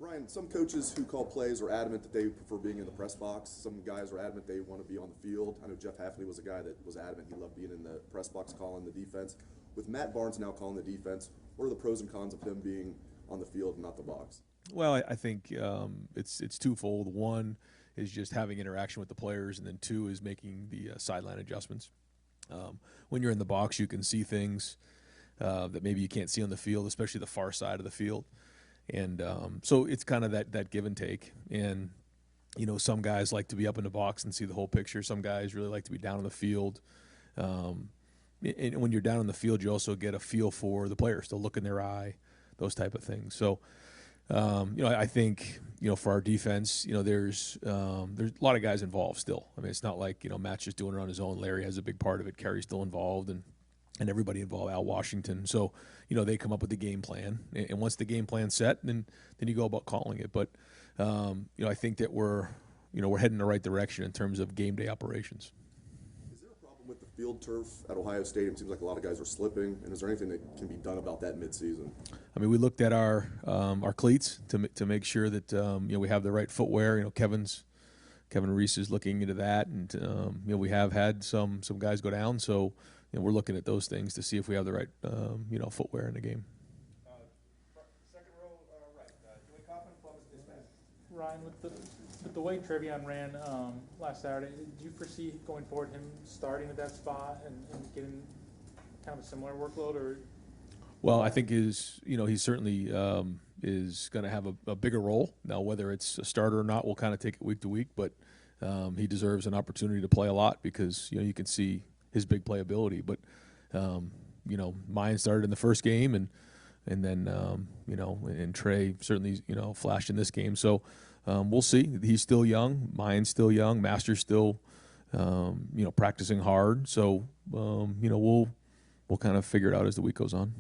Ryan, some coaches who call plays are adamant that they prefer being in the press box. Some guys are adamant they want to be on the field. I know Jeff Hafley was a guy that was adamant he loved being in the press box calling the defense. With Matt Barnes now calling the defense, what are the pros and cons of him being on the field and not the box? Well, I think it's twofold. One is just having interaction with the players, and then two is making the sideline adjustments. When you're in the box, you can see things that maybe you can't see on the field, especially the far side of the field. And so it's kind of that give and take. And, you know, some guys like to be up in the box and see the whole picture. Some guys really like to be down on the field. And when you're down on the field, you also get a feel for the players, the look in their eye, those type of things. So, you know, I think, you know, for our defense, you know, there's a lot of guys involved still. I mean, it's not like, you know, Matt's just doing it on his own. Larry has a big part of it. Kerry's still involved, and everybody involved, Al Washington. So, you know, they come up with the game plan. And once the game plan's set, then you go about calling it. But, you know, I think that we're heading in the right direction in terms of game day operations. Is there a problem with the field turf at Ohio Stadium? It seems like a lot of guys are slipping. And is there anything that can be done about that midseason? I mean, we looked at our cleats to make sure that, you know, we have the right footwear. You know, Kevin Reese is looking into that. And, you know, we have had some guys go down. So, you know, we're looking at those things to see if we have the right, you know, footwear in the game. Second row, right. Joey Kaufman, Columbus Dispatch. Ryan, with the way Trevion ran last Saturday, do you foresee going forward him starting at that spot and getting kind of a similar workload? Or? Well, I think he certainly is going to have a bigger role. Now, whether it's a starter or not, we'll kind of take it week to week, but he deserves an opportunity to play a lot because, you know, you can see his big playability. But, you know, Mayan started in the first game, and then, you know, and Trey certainly, you know, flashed in this game. So we'll see. He's still young. Mayan's still young. Master's still, you know, practicing hard. So, you know, we'll kind of figure it out as the week goes on.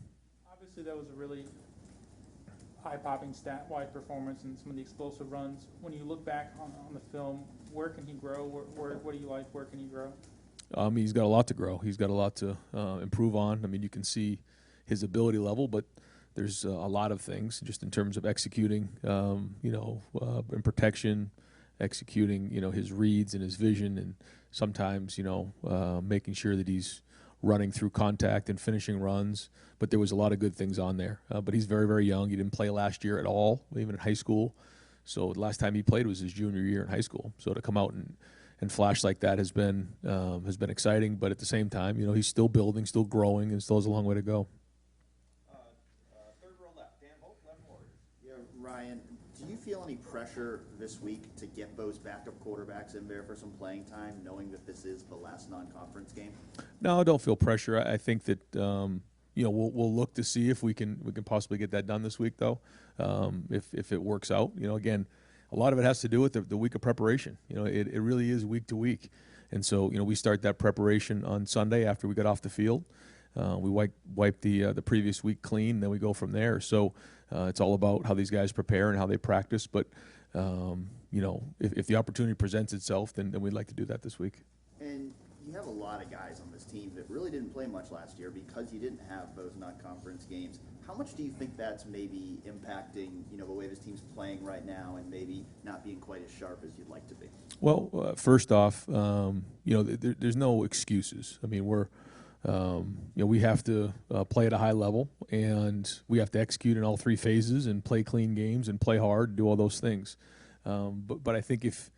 Obviously, that was a really eye-popping stat-wide performance and some of the explosive runs. When you look back on the film, where can he grow? What do you like? Where can he grow? He's got a lot to grow. He's got a lot to improve on. I mean, you can see his ability level, but there's a lot of things just in terms of executing, you know, in protection, executing, you know, his reads and his vision, and sometimes, you know, making sure that he's running through contact and finishing runs. But there was a lot of good things on there. But he's very, very young. He didn't play last year at all, even in high school. So the last time he played was his junior year in high school. So to come out and flash like that has been exciting. But at the same time, you know, he's still building, still growing, and still has a long way to go. Third row left, Dan Holt, left Warriors. Yeah, Ryan, do you feel any pressure this week to get those backup quarterbacks in there for some playing time, knowing that this is the last non-conference game? No, I don't feel pressure. I think that you know, we'll look to see if we can possibly get that done this week, though. If it works out, you know, again, a lot of it has to do with the week of preparation. You know, it really is week to week, and so, you know, we start that preparation on Sunday after we get off the field. We wipe the previous week clean, then we go from there. So it's all about how these guys prepare and how they practice. But you know, if the opportunity presents itself, then we'd like to do that this week. And you have a lot of guys on this team that really didn't play much last year because you didn't have those non-conference games. How much do you think that's maybe impacting, you know, the way this team's playing right now and maybe not being quite as sharp as you'd like to be? Well, first off, you know, there's no excuses. I mean, we're you know, we have to play at a high level, and we have to execute in all three phases and play clean games and play hard, do all those things. But I think if,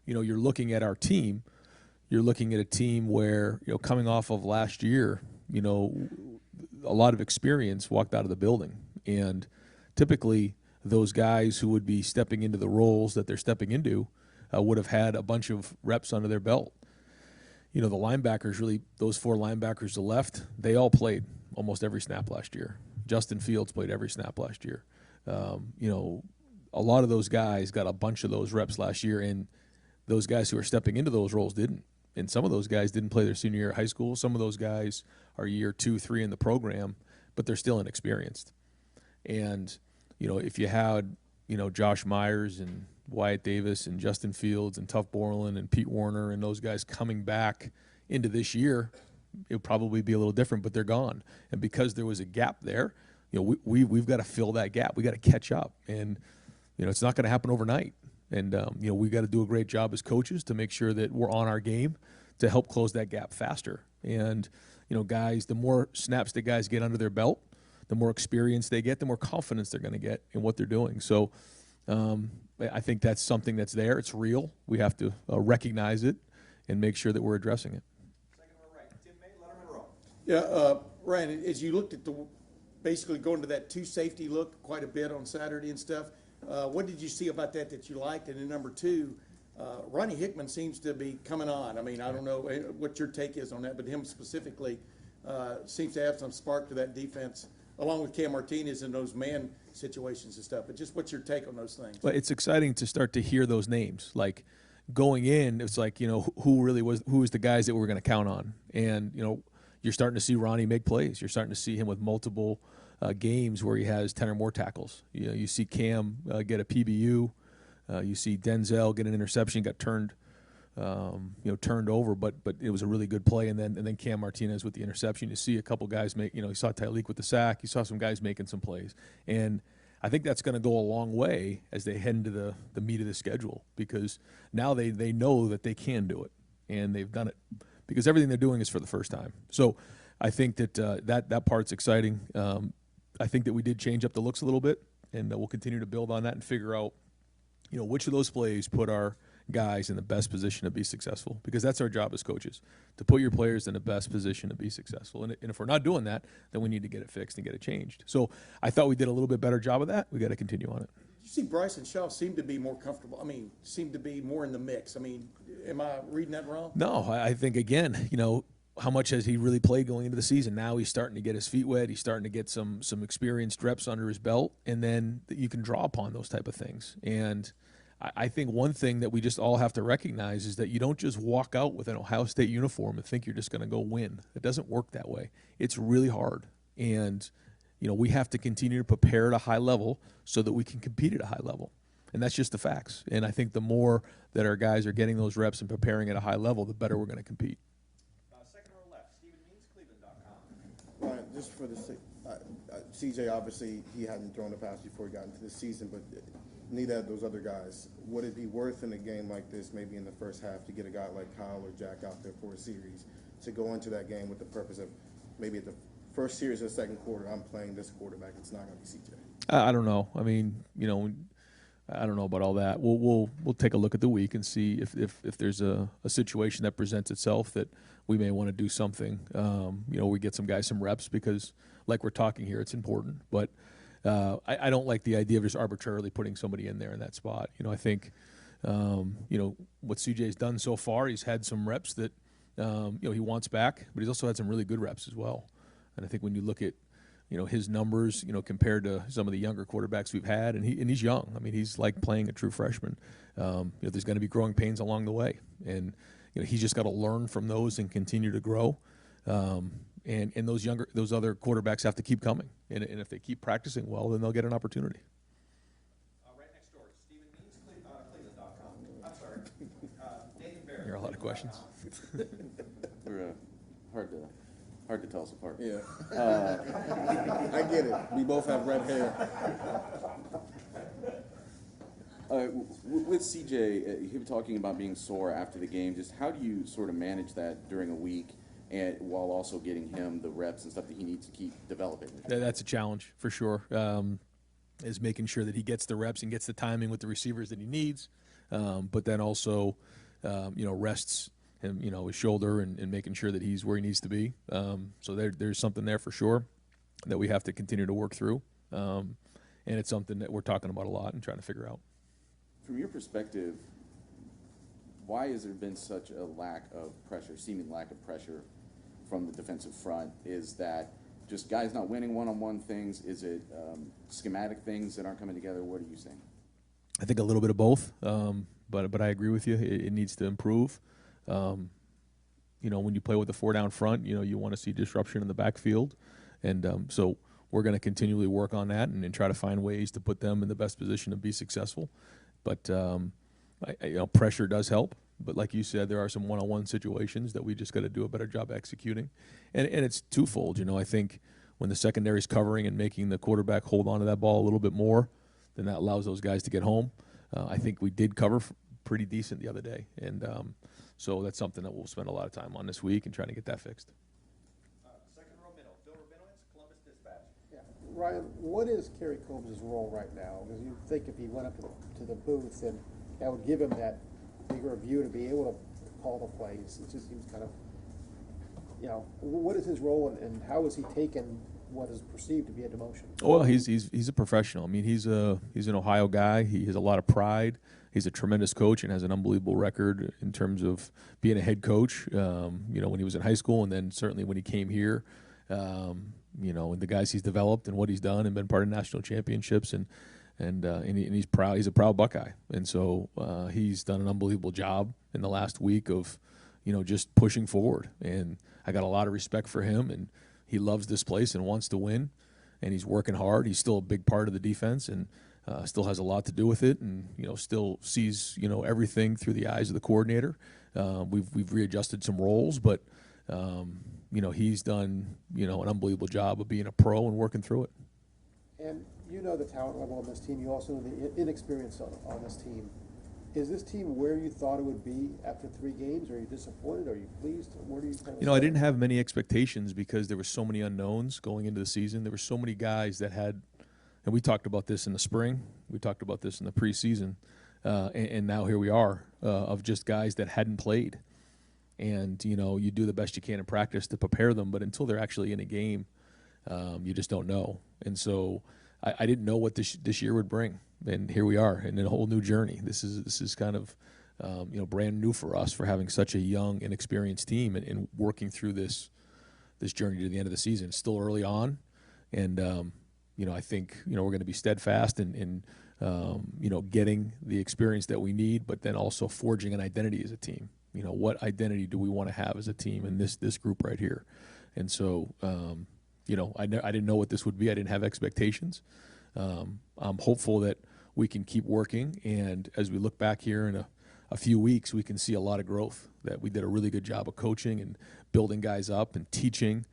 you know, you're looking at our team, you're looking at a team where, you know, coming off of last year, you know, a lot of experience walked out of the building. And typically those guys who would be stepping into the roles that they're stepping into would have had a bunch of reps under their belt. You know, the linebackers, really, those four linebackers to the left, they all played almost every snap last year. Justin Fields played every snap last year. You know, a lot of those guys got a bunch of those reps last year, and those guys who are stepping into those roles didn't. And some of those guys didn't play their senior year of high school. Some of those guys are year 2, 3 in the program, but they're still inexperienced. And, you know, if you had, you know, Josh Myers and Wyatt Davis and Justin Fields and Tuff Borland and Pete Warner and those guys coming back into this year, it would probably be a little different, but they're gone. And because there was a gap there, you know, we've got to fill that gap. We got to catch up. And, it's not going to happen overnight. And, we got to do a great job as coaches to make sure that we're on our game to help close that gap faster. And, guys, the more snaps that guys get under their belt, the more experience they get, the more confidence they're going to get in what they're doing. So I think that's something that's there. It's real. We have to recognize it and make sure that we're addressing it. Second row right, Tim May, Letterman Row. Yeah, Ryan, as you looked at basically going to that 2 safety look quite a bit on Saturday and stuff, what did you see about that you liked? And then number 2, Ronnie Hickman seems to be coming on. I mean, I don't know what your take is on that, but him specifically seems to have some spark to that defense, along with Cam Martinez in those man situations and stuff. But just what's your take on those things? Well, it's exciting to start to hear those names. Like going in, it's like, who was the guys that we were going to count on? And, you're starting to see Ronnie make plays. You're starting to see him with multiple games where he has 10 or more tackles. You see Cam get a PBU. You see Denzel get an interception, got turned over, but it was a really good play. And then Cam Martinez with the interception. You see a couple guys make, you saw Tyleek with the sack. You saw some guys making some plays. And I think that's going to go a long way as they head into the meat of the schedule, because now they know that they can do it, and they've done it because everything they're doing is for the first time. So I think that that part's exciting. I think that we did change up the looks a little bit, and we'll continue to build on that and figure out, which of those plays put our guys in the best position to be successful, because that's our job as coaches, to put your players in the best position to be successful. And if we're not doing that, then we need to get it fixed and get it changed. So I thought we did a little bit better job of that. We got to continue on it. You see Bryson Shaw seem to be more comfortable. I mean, seem to be more in the mix. I mean, am I reading that wrong? No, I think, again, how much has he really played going into the season? Now he's starting to get his feet wet. He's starting to get some experienced reps under his belt, and then you can draw upon those type of things. And I think one thing that we just all have to recognize is that you don't just walk out with an Ohio State uniform and think you're just going to go win. It doesn't work that way. It's really hard. And, we have to continue to prepare at a high level so that we can compete at a high level. And that's just the facts. And I think the more that our guys are getting those reps and preparing at a high level, the better we're going to compete. Second row left, Stephen Means, Cleveland.com. Ryan, just for the CJ, obviously he hadn't thrown a pass before he got into the season, but neither of those other guys. Would it be worth in a game like this, maybe in the first half, to get a guy like Kyle or Jack out there for a series, to go into that game with the purpose of maybe at the first series of the second quarter, I'm playing this quarterback, it's not going to be CJ? I don't know. I mean, I don't know about all that. We'll take a look at the week and see if there's a situation that presents itself that we may want to do something. We get some guys some reps because, like we're talking here, it's important. But I don't like the idea of just arbitrarily putting somebody in there in that spot. I think what CJ's done so far, he's had some reps that he wants back, but he's also had some really good reps as well. And I think when you look at his numbers, compared to some of the younger quarterbacks we've had, and he's young. I mean, he's like playing a true freshman. There's going to be growing pains along the way, and he's just got to learn from those and continue to grow. And those other quarterbacks have to keep coming, and if they keep practicing well, then they'll get an opportunity. Right next door, Stephen Means, Cleveland.com. I'm sorry, Nathan Barrett. There are a lot of questions. They're hard to tell us apart. Yeah. I get it. We both have red hair. With CJ, him talking about being sore after the game, just how do you sort of manage that during a week, and while also getting him the reps and stuff that he needs to keep developing? That's a challenge for sure. Is making sure that he gets the reps and gets the timing with the receivers that he needs, but then also, rests him, his shoulder and making sure that he's where he needs to be. So there's something there for sure that we have to continue to work through, and it's something that we're talking about a lot and trying to figure out. From your perspective, why has there been such a lack of pressure, seeming lack of pressure from the defensive front? Is that just guys not winning one-on-one things? Is it schematic things that aren't coming together? What are you saying? I think a little bit of both, but I agree with you. It needs to improve. When you play with a 4-down front, you want to see disruption in the backfield, and so we're going to continually work on that and try to find ways to put them in the best position to be successful. But pressure does help. But like you said, there are some one-on-one situations that we just got to do a better job executing, and it's twofold. I think when the secondary is covering and making the quarterback hold on to that ball a little bit more, then that allows those guys to get home. I think we did cover pretty decent the other day, and so that's something that we'll spend a lot of time on this week and trying to get that fixed. Second row middle, Bill Rabinowitz, Columbus Dispatch. Yeah. Ryan, what is Kerry Coombs' role right now? Because you think if he went up to the booth, and that would give him that bigger view to be able to call the plays. It just seems kind of, what is his role, and how is he taken what is perceived to be a demotion? Well, he's a professional. I mean, he's an Ohio guy. He has a lot of pride. He's a tremendous coach and has an unbelievable record in terms of being a head coach. When he was in high school, and then certainly when he came here. And the guys he's developed and what he's done and been part of national championships, and he's proud. He's a proud Buckeye, and so he's done an unbelievable job in the last week of, just pushing forward. And I got a lot of respect for him, and he loves this place and wants to win, and he's working hard. He's still a big part of the defense, and still has a lot to do with it, and still sees everything through the eyes of the coordinator. We've readjusted some roles, but he's done an unbelievable job of being a pro and working through it. And the talent level on this team. You also know the inexperience on this team. Is this team where you thought it would be after 3 games? Are you disappointed? Are you pleased? Where do you kind of I didn't have many expectations because there were so many unknowns going into the season. There were so many guys that had, and we talked about this in the spring. We talked about this in the preseason. And now here we are of just guys that hadn't played. And, you do the best you can in practice to prepare them, but until they're actually in a game, you just don't know. And so I didn't know what this year would bring. And here we are in a whole new journey. This is kind of, brand new for us for having such a young, inexperienced team and working through this journey to the end of the season. It's still early on. And, I think, we're going to be steadfast in getting the experience that we need, but then also forging an identity as a team. What identity do we want to have as a team in this group right here? And so, I didn't know what this would be. I didn't have expectations. I'm hopeful that we can keep working, and as we look back here in a few weeks, we can see a lot of growth, that we did a really good job of coaching and building guys up and teaching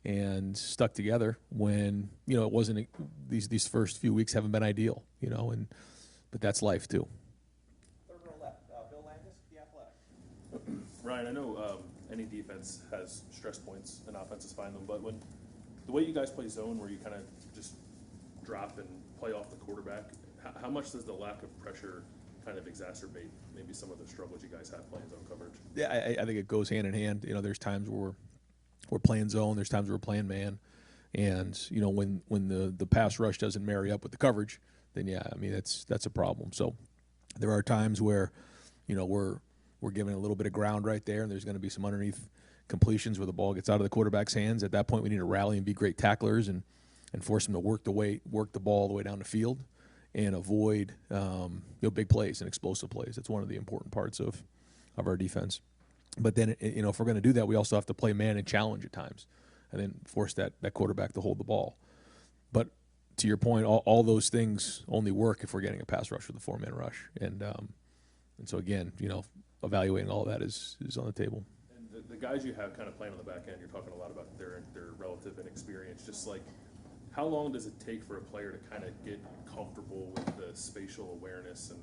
and stuck together when, it wasn't these first few weeks haven't been ideal, but that's life too. Third row left, Bill Landis, The Athletic. Ryan, I know any defense has stress points and offenses find them, but when the way you guys play zone, where you kind of just drop and play off the quarterback, how much does the lack of pressure kind of exacerbate maybe some of the struggles you guys have playing zone coverage? Yeah, I think it goes hand in hand. There's times where we're playing zone, there's times where we're playing man, and when the pass rush doesn't marry up with the coverage, then that's a problem. So there are times where we're giving a little bit of ground right there, and there's going to be some underneath completions where the ball gets out of the quarterback's hands. At that point, we need to rally and be great tacklers and force them to work the ball all the way down the field and avoid big plays and explosive plays. That's one of the important parts of our defense. But then if we're going to do that, we also have to play man and challenge at times, and then force that quarterback to hold the ball. But to your point, all those things only work if we're getting a pass rush with a 4-man rush, and so again, evaluating all of that is on the table. And the guys you have kind of playing on the back end, you're talking a lot about their relative inexperience. Just like, how long does it take for a player to kind of get comfortable with the spatial awareness and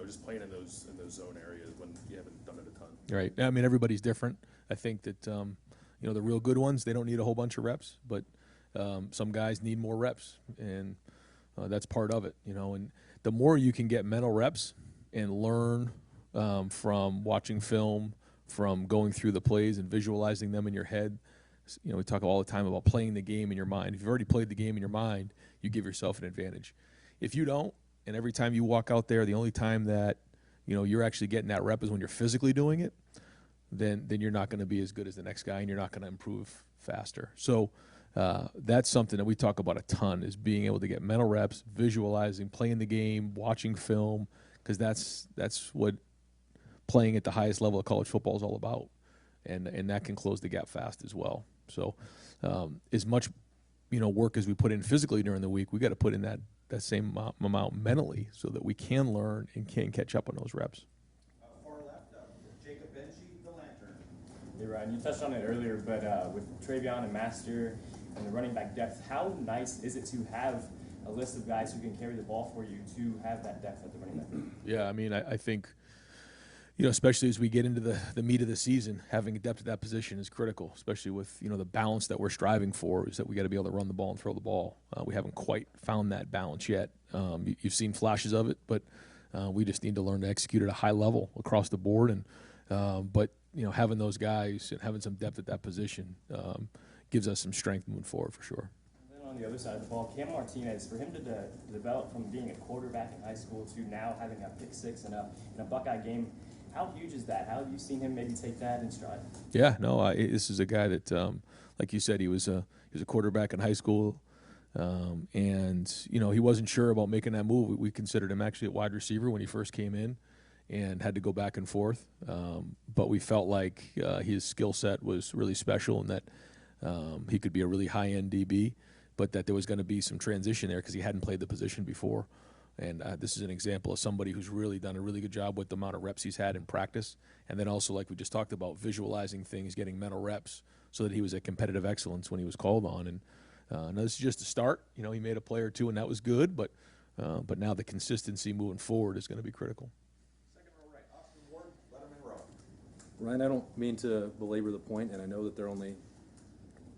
just playing in those zone areas when you haven't done it a ton? Right. I mean, everybody's different. I think that the real good ones, they don't need a whole bunch of reps, but some guys need more reps, and that's part of it. And the more you can get mental reps and learn from watching film, from going through the plays and visualizing them in your head. We talk all the time about playing the game in your mind. If you've already played the game in your mind, you give yourself an advantage. If you don't, and every time you walk out there, the only time that you're actually getting that rep is when you're physically doing it, then you're not going to be as good as the next guy, and you're not going to improve faster. So that's something that we talk about a ton, is being able to get mental reps, visualizing, playing the game, watching film, because that's what playing at the highest level of college football is all about, and that can close the gap fast as well. So as much work as we put in physically during the week, we got to put in that same amount mentally so that we can learn and can catch up on those reps. Far left, Jacob Benji, The Lantern. Hey Ryan, you touched on it earlier, but with Travion and Master and the running back depth, how nice is it to have a list of guys who can carry the ball for you to have that depth at the running back? Yeah, I mean, I think, especially as we get into the meat of the season, having a depth at that position is critical, especially with, the balance that we're striving for is that we got to be able to run the ball and throw the ball. We haven't quite found that balance yet. You've seen flashes of it, but we just need to learn to execute at a high level across the board. And but having those guys and having some depth at that position gives us some strength moving forward for sure. And then on the other side of the ball, Cam Martinez, for him to develop from being a quarterback in high school to now having a pick six in a Buckeye game, how huge is that? How have you seen him maybe take that in stride? Yeah, no, this is a guy that, like you said, he was a quarterback in high school, and he wasn't sure about making that move. We considered him actually at wide receiver when he first came in, and had to go back and forth. But we felt like his skill set was really special, and that he could be a really high end DB, but that there was going to be some transition there because he hadn't played the position before. And this is an example of somebody who's really done a really good job with the amount of reps he's had in practice. And then also, like we just talked about, visualizing things, getting mental reps so that he was at competitive excellence when he was called on. And now this is just a start. He made a play or two, and that was good. But now the consistency moving forward is going to be critical. Second row right, Austin Ward, Letterman row. Ryan, I don't mean to belabor the point, and I know that there are only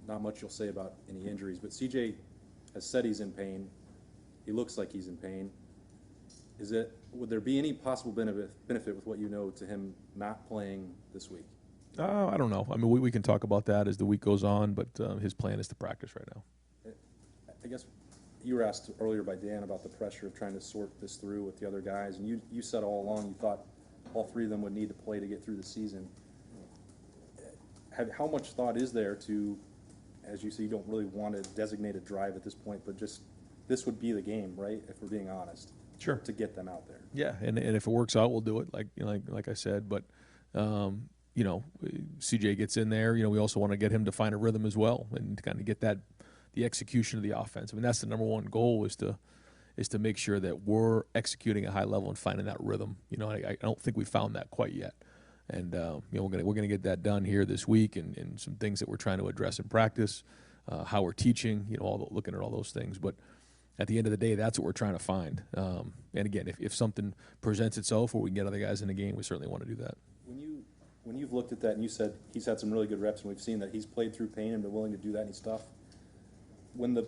not much you'll say about any injuries, but CJ has said he's in pain. He looks like he's in pain. Would there be any possible benefit with what you know to him not playing this week? I don't know. I mean, we can talk about that as the week goes on, but his plan is to practice right now. I guess you were asked earlier by Dan about the pressure of trying to sort this through with the other guys, and you said all along you thought all three of them would need to play to get through the season. How much thought is there to, as you say, you don't really want to designate a drive at this point, but just this would be the game, right, if we're being honest? Sure. To get them out there. Yeah, and if it works out, we'll do it. Like I said, but CJ gets in there. We also want to get him to find a rhythm as well, and to kind of get the execution of the offense. I mean, that's the number one goal is to make sure that we're executing at a high level and finding that rhythm. I don't think we found that quite yet, and we're gonna get that done here this week, and some things that we're trying to address in practice, how we're teaching. Looking at all those things, but. At the end of the day, that's what we're trying to find. And again, if something presents itself where we can get other guys in the game, we certainly want to do that. When you've looked at that and you said he's had some really good reps, and we've seen that he's played through pain and been willing to do that and stuff, when the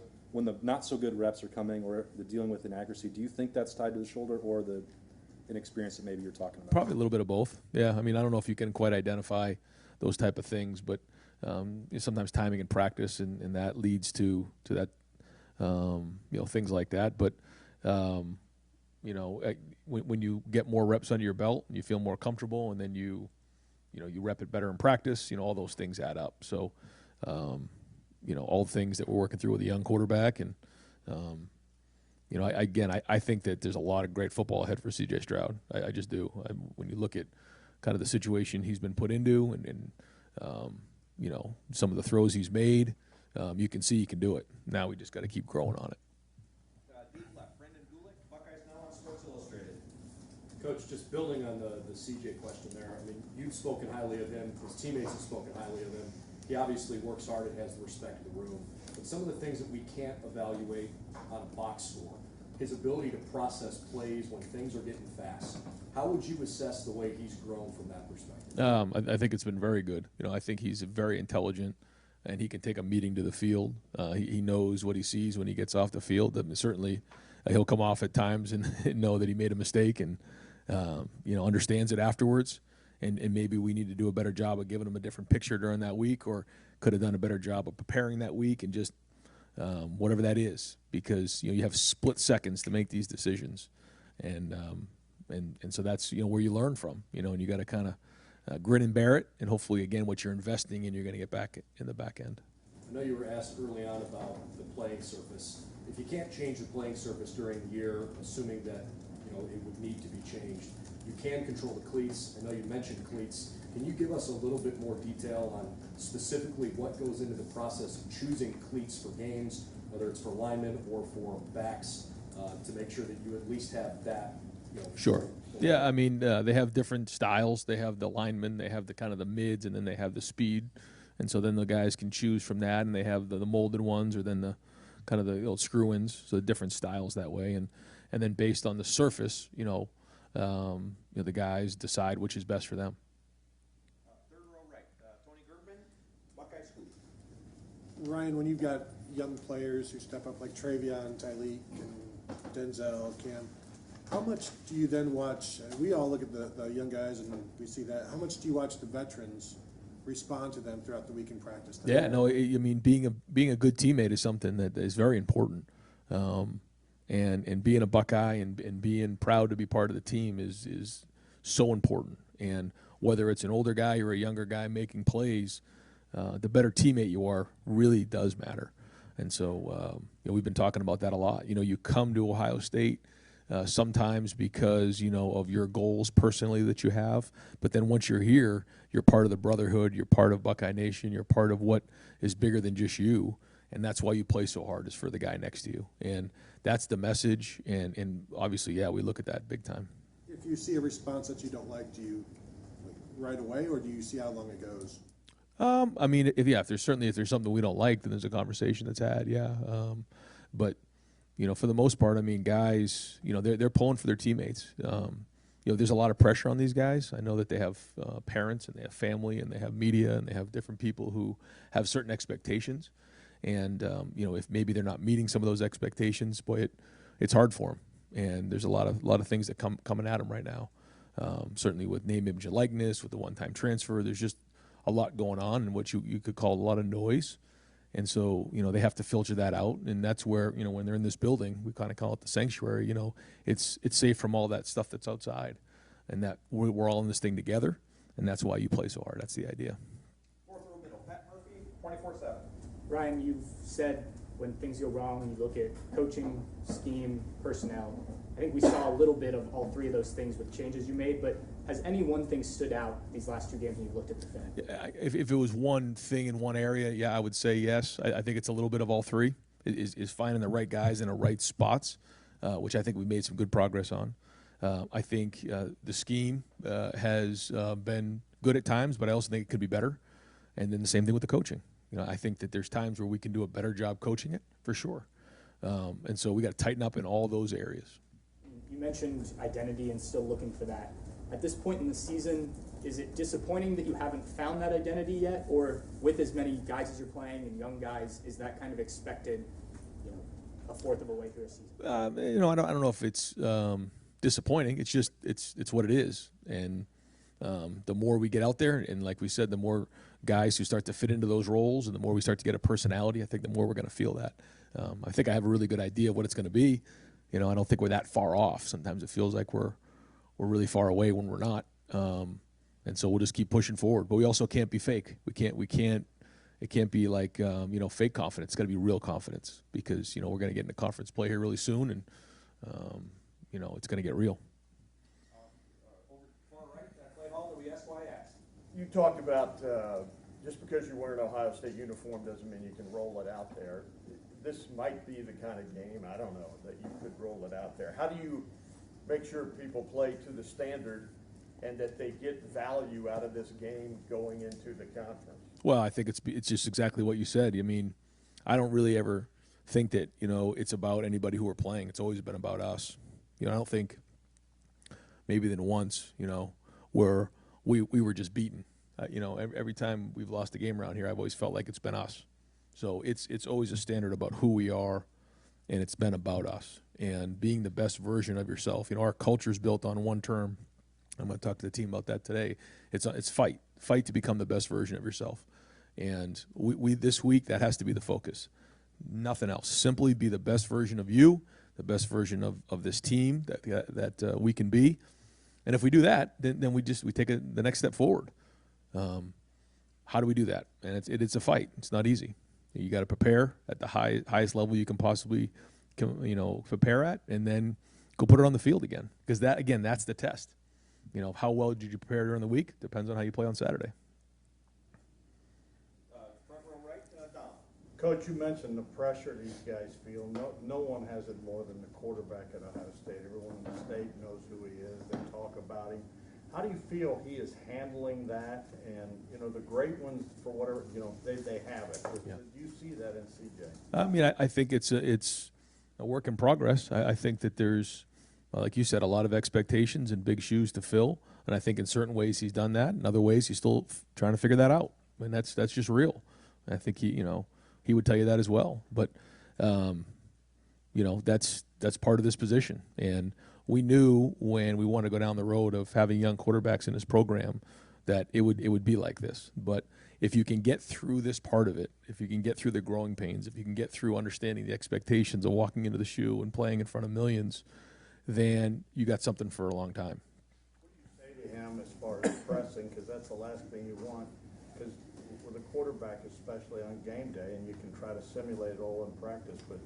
not so good reps are coming or the dealing with inaccuracy, do you think that's tied to the shoulder or the inexperience that maybe you're talking about? Probably a little bit of both. Yeah, I mean, I don't know if you can quite identify those type of things, but sometimes timing and practice and that leads to that. Things like that. But, when you get more reps under your belt and you feel more comfortable, and then you rep it better in practice, all those things add up. So, all things that we're working through with a young quarterback. And, I think that there's a lot of great football ahead for C.J. Stroud. I just do. When you look at kind of the situation he's been put into and some of the throws he's made, you can see he can do it. Now we just got to keep growing on it. Deep left, Brendan Gulick, Buckeyes Now on Sports Illustrated. Coach, just building on the CJ question there, I mean, you've spoken highly of him, his teammates have spoken highly of him. He obviously works hard and has the respect of the room. But some of the things that we can't evaluate on a box score, his ability to process plays when things are getting fast, how would you assess the way he's grown from that perspective? I think it's been very good. I think he's very intelligent, and he can take a meeting to the field. He knows what he sees when he gets off the field. I mean, certainly, he'll come off at times and know that he made a mistake, and understands it afterwards. And maybe we need to do a better job of giving him a different picture during that week, or could have done a better job of preparing that week, and just whatever that is, because you have split seconds to make these decisions, and so that's where you learn from. And you got to kind of. Grin and bear it, and hopefully, again, what you're investing in, you're going to get back in the back end. I know you were asked early on about the playing surface. If you can't change the playing surface during the year, assuming that it would need to be changed, you can control the cleats. I know you mentioned cleats. Can you give us a little bit more detail on specifically what goes into the process of choosing cleats for games, whether it's for linemen or for backs, to make sure that you at least have that? Sure. Yeah, I mean, they have different styles. They have the linemen, they have the kind of the mids, and then they have the speed. And so then the guys can choose from that, and they have the molded ones, or then the kind of the old screw-ins, so the different styles that way, and then based on the surface, the guys decide which is best for them. Third row right, Tony Gerben, Buckeye School. Ryan, when you've got young players who step up like Travion, Tyleek, and Denzel, Cam, how much do you then watch? We all look at the young guys and we see that. How much do you watch the veterans respond to them throughout the week in practice? Yeah, no, I mean being a good teammate is something that is very important, and being a Buckeye and being proud to be part of the team is so important. And whether it's an older guy or a younger guy making plays, the better teammate you are really does matter. And so we've been talking about that a lot. You come to Ohio State sometimes because of your goals personally that you have, but then once you're here, you're part of the brotherhood, you're part of Buckeye Nation, you're part of what is bigger than just you, and that's why you play so hard, is for the guy next to you. And that's the message, and obviously, yeah, we look at that big time. If you see a response that you don't like, do you right away, or do you see how long it goes? I mean, if there's something we don't like, then there's a conversation that's had, yeah. But for the most part, I mean, guys, they're pulling for their teammates. There's a lot of pressure on these guys. I know that they have parents and they have family and they have media and they have different people who have certain expectations. And if maybe they're not meeting some of those expectations, boy, it's hard for them. And there's a lot of things that coming at them right now. Certainly with name, image, and likeness, with the one-time transfer, there's just a lot going on, and what you could call a lot of noise. And so, they have to filter that out, and that's where, when they're in this building, we kind of call it the sanctuary, it's safe from all that stuff that's outside, and that we're all in this thing together, and that's why you play so hard. That's the idea. Fourth row middle, Pat Murphy, 24/7. Ryan, you've said when things go wrong, you look at coaching, scheme, personnel. I think we saw a little bit of all three of those things with changes you made, but has any one thing stood out these last two games when you've looked at the film? Yeah, if it was one thing in one area, yeah, I would say yes. I think it's a little bit of all three, is finding the right guys in the right spots, which I think we made some good progress on. I think the scheme has been good at times, but I also think it could be better. And then the same thing with the coaching. I think that there's times where we can do a better job coaching it, for sure. And so we got to tighten up in all those areas. You mentioned identity and still looking for that. At this point in the season, is it disappointing that you haven't found that identity yet? Or with as many guys as you're playing and young guys, is that kind of expected, a fourth of a way through a season? I don't know if it's disappointing. It's just it's what it is. And the more we get out there, and like we said, the more guys who start to fit into those roles, and the more we start to get a personality, I think the more we're going to feel that. I think I have a really good idea of what it's going to be. I don't think we're that far off. Sometimes it feels like we're really far away when we're not. And so we'll just keep pushing forward. But we also can't be fake. It can't be like fake confidence. It's got to be real confidence, because we're going to get into conference play here really soon, and it's going to get real. Over far right, Clay Hall, WSYS. You talked about just because you wear an Ohio State uniform doesn't mean you can roll it out there. This might be the kind of game, I don't know, that you could roll it out there. How do you make sure people play to the standard and that they get value out of this game going into the conference? Well, I think it's just exactly what you said. I mean, I don't really ever think that, it's about anybody who we're playing. It's always been about us. I don't think maybe than once, where we were just beaten. Every time we've lost a game around here, I've always felt like it's been us. So it's always a standard about who we are, and it's been about us and being the best version of yourself. Our culture is built on one term. I'm going to talk to the team about that today. It's fight to become the best version of yourself. And we this week, that has to be the focus. Nothing else. Simply be the best version of you, the best version of this team that we can be. And if we do that, then we take the next step forward. How do we do that? And it's a fight. It's not easy. You got to prepare at the highest level you can possibly, prepare at, and then go put it on the field again. Because that's the test. How well did you prepare during the week? Depends on how you play on Saturday. Front row right, Dom. Coach, you mentioned the pressure these guys feel. No one has it more than the quarterback at Ohio State. Everyone in the state knows who he is. They talk about him. How do you feel he is handling that? And, you know, the great ones, for whatever, you know, they have it. Yeah. Do you see that in CJ? I mean, I think it's a work in progress. I think that there's, like you said, a lot of expectations and big shoes to fill. And I think in certain ways he's done that. In other ways, he's still trying to figure that out. I mean, that's just real. I think he would tell you that as well. But, that's part of this position. And we knew when we wanted to go down the road of having young quarterbacks in this program that it would be like this. But if you can get through this part of it, if you can get through the growing pains, if you can get through understanding the expectations of walking into the shoe and playing in front of millions, then you got something for a long time. What do you say to him as far as pressing? Because that's the last thing you want. Because with a quarterback, especially on game day, and you can try to simulate it all in practice, but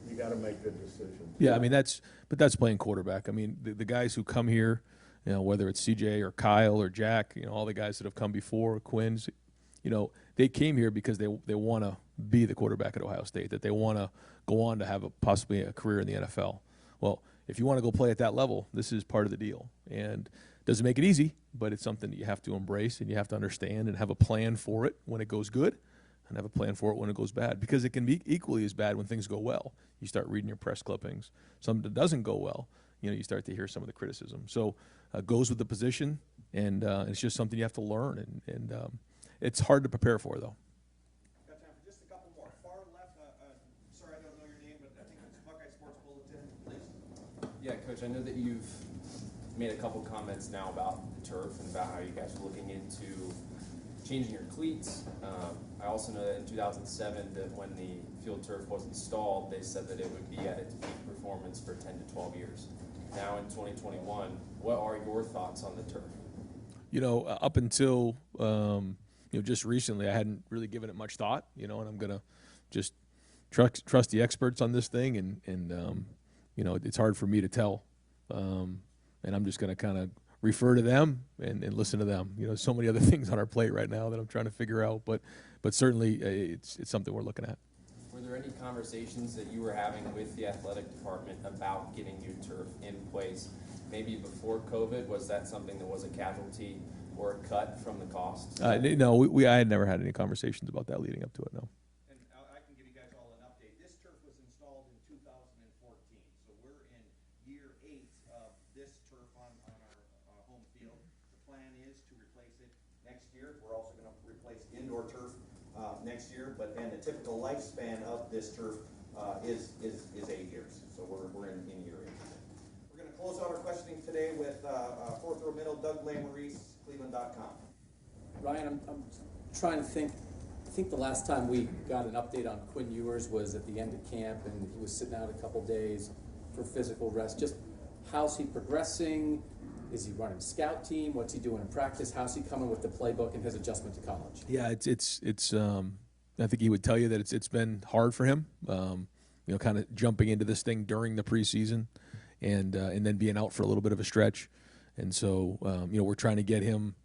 you got to make good decisions. Yeah, I mean that's playing quarterback. I mean the guys who come here, whether it's CJ or Kyle or Jack, all the guys that have come before, Quinn's, they came here because they want to be the quarterback at Ohio State, that they want to go on to have possibly a career in the NFL. Well, if you want to go play at that level, this is part of the deal. And it doesn't make it easy, but it's something that you have to embrace and you have to understand and have a plan for it when it goes good and have a plan for it when it goes bad, because it can be equally as bad when things go well. You start reading your press clippings. Something that doesn't go well, you start to hear some of the criticism. So goes with the position, and it's just something you have to learn, and it's hard to prepare for, though. Got time for just a couple more. Far left, sorry I don't know your name, but I think it's Buckeye Sports Bulletin, please. Yeah, Coach, I know that you've made a couple comments now about the turf and about how you guys are looking into changing your cleats. I also know that in 2007 that when the field turf was installed, they said that it would be at its peak performance for 10 to 12 years. Now in 2021, what are your thoughts on the turf? Up until just recently, I hadn't really given it much thought. And I'm gonna just trust the experts on this thing, and it's hard for me to tell, and I'm just gonna kind of refer to them and listen to them. So many other things on our plate right now that I'm trying to figure out, but certainly it's something we're looking at. Were there any conversations that you were having with the athletic department about getting new turf in place? Maybe before COVID, was that something that was a casualty or a cut from the cost? No, I had never had any conversations about that leading up to it, no. And I can give you guys all an update. This turf was installed in 2014, so we're in year 8 of this turf on our home field. The plan is to replace it next year. We're also going to replace indoor turf next year, and the typical lifespan of this turf is 8 years. So we're in year 8. We're going to close out our questioning today with 4th row middle, Doug Lamarice, Cleveland.com. Ryan, I'm trying to think. I think the last time we got an update on Quinn Ewers was at the end of camp, and he was sitting out a couple days for physical rest. Just how's he progressing? Is he running scout team? What's he doing in practice? How's he coming with the playbook and his adjustment to college? Yeah, it's. I think he would tell you that it's been hard for him. Kind of jumping into this thing during the preseason, and then being out for a little bit of a stretch, and so we're trying to get him,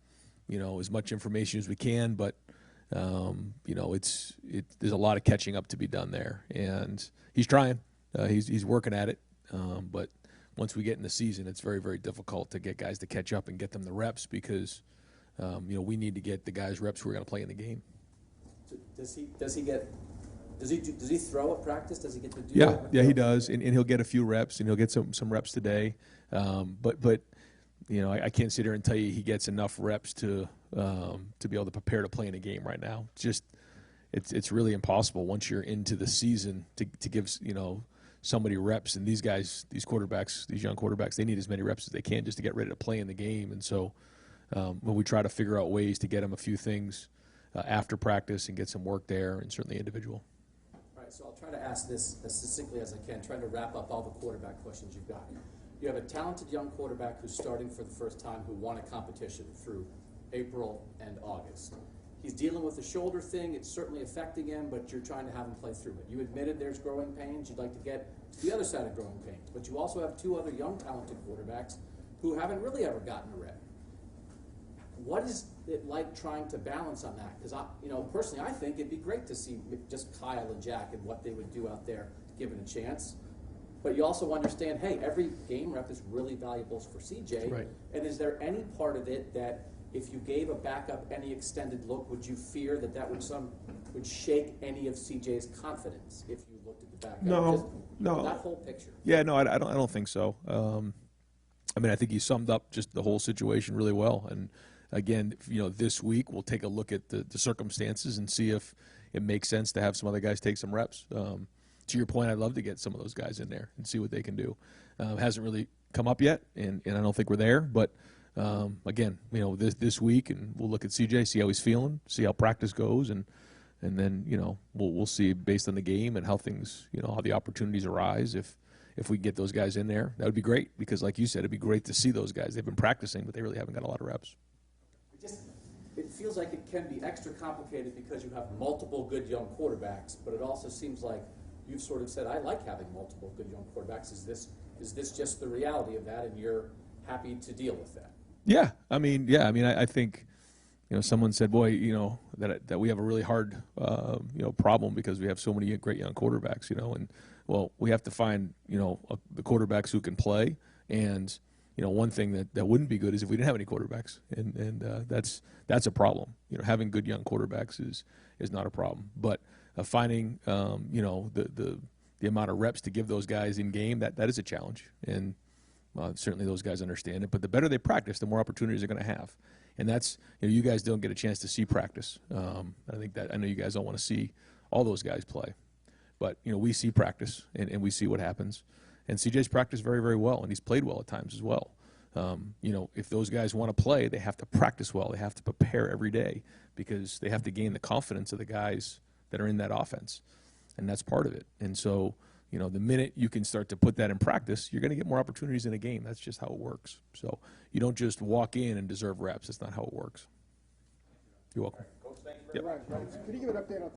as much information as we can, but there's a lot of catching up to be done there, and he's trying. He's working at it, but once we get in the season, it's very, very difficult to get guys to catch up and get them the reps because, we need to get the guys reps who are going to play in the game. Does he throw at practice? Does he get to do that? that? Yeah, he does, and he'll get a few reps, and he'll get some reps today. But I can't sit here and tell you he gets enough reps to be able to prepare to play in a game right now. It's really impossible once you're into the season to give somebody reps, and these guys, these quarterbacks, these young quarterbacks, they need as many reps as they can just to get ready to play in the game. And so when we try to figure out ways to get them a few things after practice and get some work there, and certainly individual. All right, so I'll try to ask this as succinctly as I can, trying to wrap up all the quarterback questions you've got. You have a talented young quarterback who's starting for the first time, who won a competition through April and August. He's dealing with the shoulder thing. It's certainly affecting him, but you're trying to have him play through it. You admitted there's growing pains. You'd like to get to the other side of growing pains. But you also have 2 other young, talented quarterbacks who haven't really ever gotten a rep. What is it like trying to balance on that? Because personally, I think it'd be great to see just Kyle and Jack and what they would do out there given a chance. but you also understand, hey, every game rep is really valuable for CJ. Right. And is there any part of it that if you gave a backup any extended look, would you fear that that would shake any of CJ's confidence if you looked at the backup? No. That whole picture. Yeah, no, I don't think so. I mean, I think you summed up just the whole situation really well. And again, this week we'll take a look at the circumstances and see if it makes sense to have some other guys take some reps. To your point, I'd love to get some of those guys in there and see what they can do. Hasn't really come up yet, and I don't think we're there. But again, this week, and we'll look at CJ, see how he's feeling, see how practice goes, and then we'll see based on the game and how things, how the opportunities arise. If we get those guys in there, that would be great, because like you said, it'd be great to see those guys. They've been practicing, but they really haven't got a lot of reps. It feels like it can be extra complicated because you have multiple good young quarterbacks, but it also seems like you've sort of said, I like having multiple good young quarterbacks. Is this just the reality of that, and you're happy to deal with that? Yeah, I mean, I think, someone said, boy, that we have a really hard, problem because we have so many great young quarterbacks, and well, we have to find, the quarterbacks who can play. And, one thing that wouldn't be good is if we didn't have any quarterbacks, and that's a problem. Having good young quarterbacks is not a problem, but finding, the amount of reps to give those guys in game, that is a challenge. And certainly those guys understand it, but the better they practice, the more opportunities they're going to have. And that's, you guys don't get a chance to see practice. I know you guys don't want to see all those guys play, but we see practice and we see what happens. And CJ's practiced very, very well, and he's played well at times as well. If those guys want to play, they have to practice well. They have to prepare every day because they have to gain the confidence of the guys that are in that offense, and that's part of it. And so, the minute you can start to put that in practice, you're going to get more opportunities in a game. That's just how it works. So you don't just walk in and deserve reps. That's not how it works. You're welcome. Coach, thank you very much. Could you give an update on